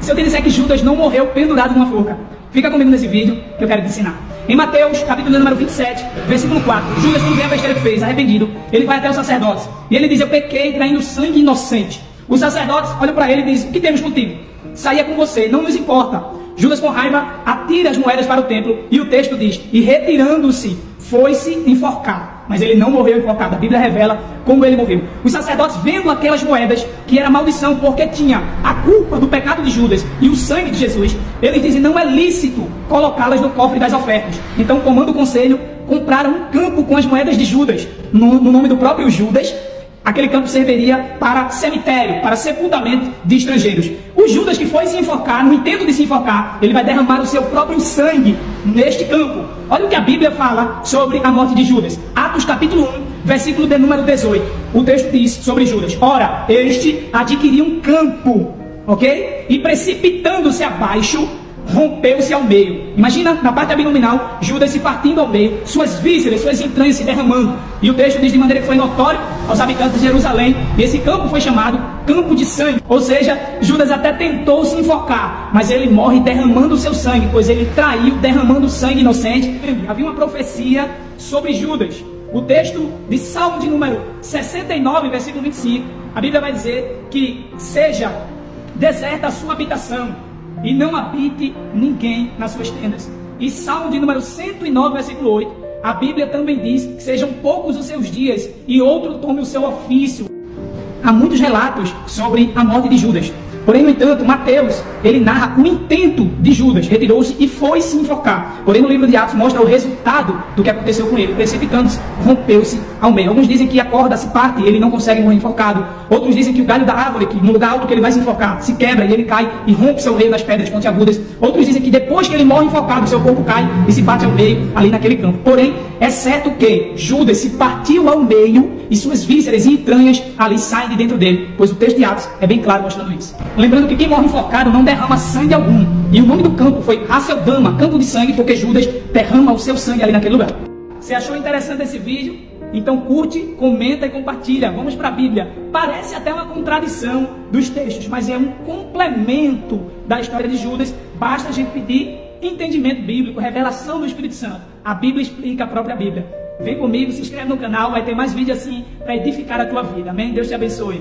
se eu te disser que Judas não morreu pendurado numa forca? Fica comigo nesse vídeo que eu quero te ensinar. Em Mateus, capítulo número 27, versículo 4, Judas, quando vê a besteira que fez, arrependido, ele vai até os sacerdotes. E ele diz: eu pequei traindo sangue inocente. Os sacerdotes olham para ele e dizem: o que temos contigo? Saia com você, não nos importa. Judas, com raiva, atira as moedas para o templo. E o texto diz: e retirando-se, foi-se enforcar. Mas ele não morreu enforcado. A Bíblia revela como ele morreu. Os sacerdotes, vendo aquelas moedas, que era maldição, porque tinha a culpa do pecado de Judas e o sangue de Jesus, eles dizem: não é lícito colocá-las no cofre das ofertas. Então, comando o conselho, compraram um campo com as moedas de Judas, no nome do próprio Judas. Aquele campo serviria para cemitério, para sepultamento de estrangeiros. O Judas, que foi se enforcar, no intento de se enforcar, ele vai derramar o seu próprio sangue neste campo. Olha o que a Bíblia fala sobre a morte de Judas. Atos capítulo 1, versículo de número 18. O texto diz sobre Judas: ora, este adquiriu um campo, ok? E precipitando-se abaixo, rompeu-se ao meio. Imagina, na parte abdominal, Judas se partindo ao meio, suas vísceras, suas entranhas se derramando. E o texto diz de maneira que foi notório aos habitantes de Jerusalém. E esse campo foi chamado campo de sangue. Ou seja, Judas até tentou se enforcar, mas ele morre derramando o seu sangue, pois ele traiu, derramando sangue inocente. Havia uma profecia sobre Judas. O texto de Salmo de número 69, versículo 25, a Bíblia vai dizer que seja deserta a sua habitação, e não habite ninguém nas suas tendas. E Salmo de número 109, versículo 8, a Bíblia também diz que sejam poucos os seus dias e outro tome o seu ofício. Há muitos relatos sobre a morte de Judas. Porém, no entanto, Mateus, ele narra o intento de Judas, retirou-se e foi se enforcar. Porém, no livro de Atos mostra o resultado do que aconteceu com ele. Precipitando-se, rompeu-se ao meio. Alguns dizem que a corda se parte e ele não consegue morrer enforcado. Outros dizem que o galho da árvore, que no lugar alto que ele vai se enforcar, se quebra e ele cai e rompe seu meio nas pedras pontiagudas. Outros dizem que depois que ele morre enforcado, seu corpo cai e se parte ao meio ali naquele campo. Porém, é certo que Judas se partiu ao meio e suas vísceras e entranhas ali saem de dentro dele, pois o texto de Atos é bem claro mostrando isso. Lembrando que quem morre enforcado não derrama sangue algum. E o nome do campo foi Haceldama, campo de sangue, porque Judas derrama o seu sangue ali naquele lugar. Você achou interessante esse vídeo? Então curte, comenta e compartilha. Vamos para a Bíblia. Parece até uma contradição dos textos, mas é um complemento da história de Judas. Basta a gente pedir entendimento bíblico, revelação do Espírito Santo. A Bíblia explica a própria Bíblia. Vem comigo, se inscreve no canal, vai ter mais vídeos assim para edificar a tua vida. Amém? Deus te abençoe.